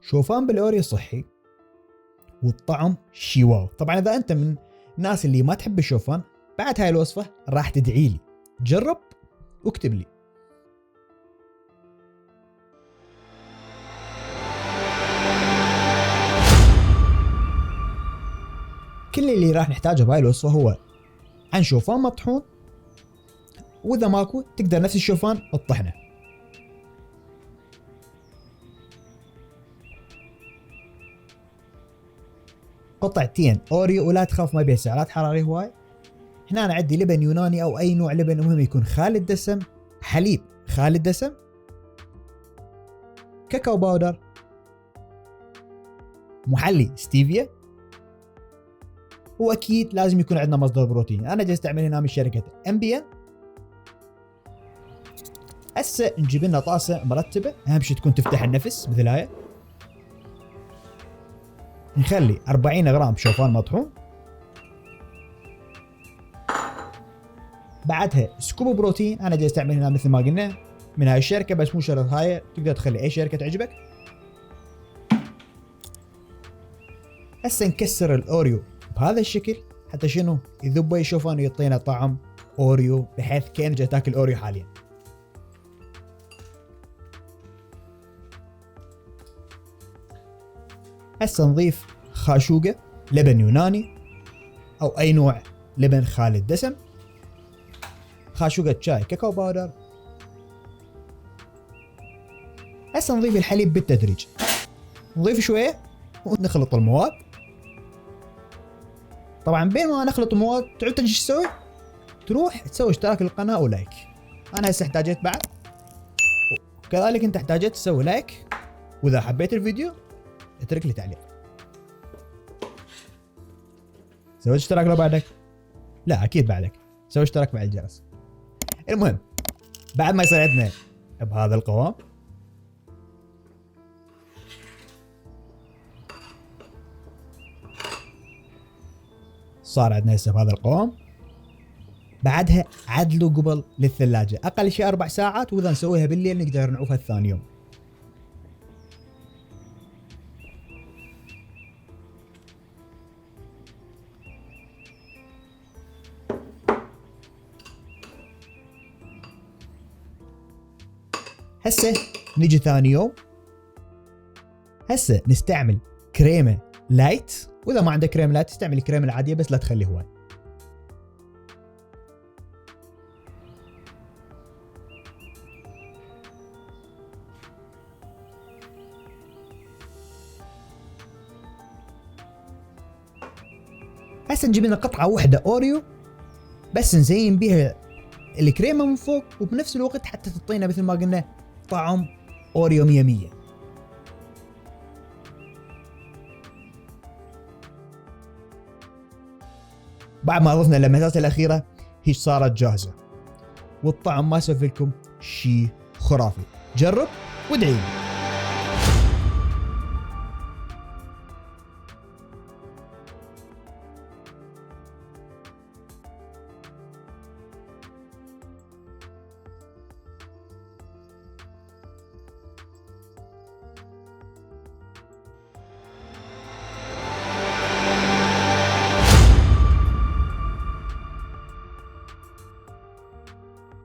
شوفان بالاوريو صحي والطعم شي واو. طبعا اذا انت من الناس اللي ما تحب الشوفان، بعد هاي الوصفة راح تدعي لي. جرب واكتب لي. كل اللي راح نحتاجه بهاي الوصفة هو عن شوفان مطحون، واذا ماكو تقدر نفس الشوفان تطحنه. قطعتين اوريو، ولا تخاف ما بيها سعرات حرارية هواي. هنا انا عندي لبن يوناني او اي نوع لبن، المهم يكون خالي الدسم، حليب خالي الدسم، كاكاو باودر، محلي ستيفيا، واكيد لازم يكون عندنا مصدر بروتين. انا جاي استعمل هنا من شركة MBN. هسه نجيب لنا طاسة مرتبة، اهم شيء تكون تفتح النفس مثل هاي. نخلي 40 غرام شوفان مطحون، بعدها سكوب بروتين. انا جاي استعمل هنا مثل ما قلنا من هاي الشركة، بس مو شرط هاي، تقدر تخلي اي شركة تعجبك. هسه نكسر الاوريو بهذا الشكل حتى شنو يذوب الشوفان ويعطينا طعم اوريو، بحيث كأنك جاي تاكل اوريو حاليا. هسه نضيف خاشوقة لبن يوناني او اي نوع لبن خالي الدسم، خاشوقة شاي كاكاو باودر. هسه نضيف الحليب بالتدريج، نضيف شوية ونخلط المواد. طبعا بين ما نخلط المواد تعود تجي تسوي، تروح تسوي اشتراك للقناة ولايك. انا هسه احتاجت بعد، وكذلك انت احتاجت تسوي لايك، واذا حبيت الفيديو اترك لي تعليق. سويت اشتراك لو بعدك؟ لا اكيد بعدك، سوي اشتراك مع الجرس. المهم بعد ما يصير عندنا بهذا القوام، صار عندنا هسه بهذا القوام. بعدها عدلوا قبل للثلاجة اقل شيء 4 ساعات، واذا نسويها بالليل نقدر نعوفها الثاني يوم. هسه نيجي ثاني يوم، هسه نستعمل كريمة لايت، واذا ما عندك كريمة لايت تستعمل الكريمة العادية بس لا تخلي هواي. هسه نجيب لنا قطعة واحدة اوريو بس نزين بيها الكريمة من فوق، وبنفس الوقت حتى تعطينا مثل ما قلنا طعم اوريو 100. بعد ما ضفنا اللمسات الأخيرة هي صارت جاهزة، والطعم ما سوف لكم شيء خرافي. جرب وادعي لي.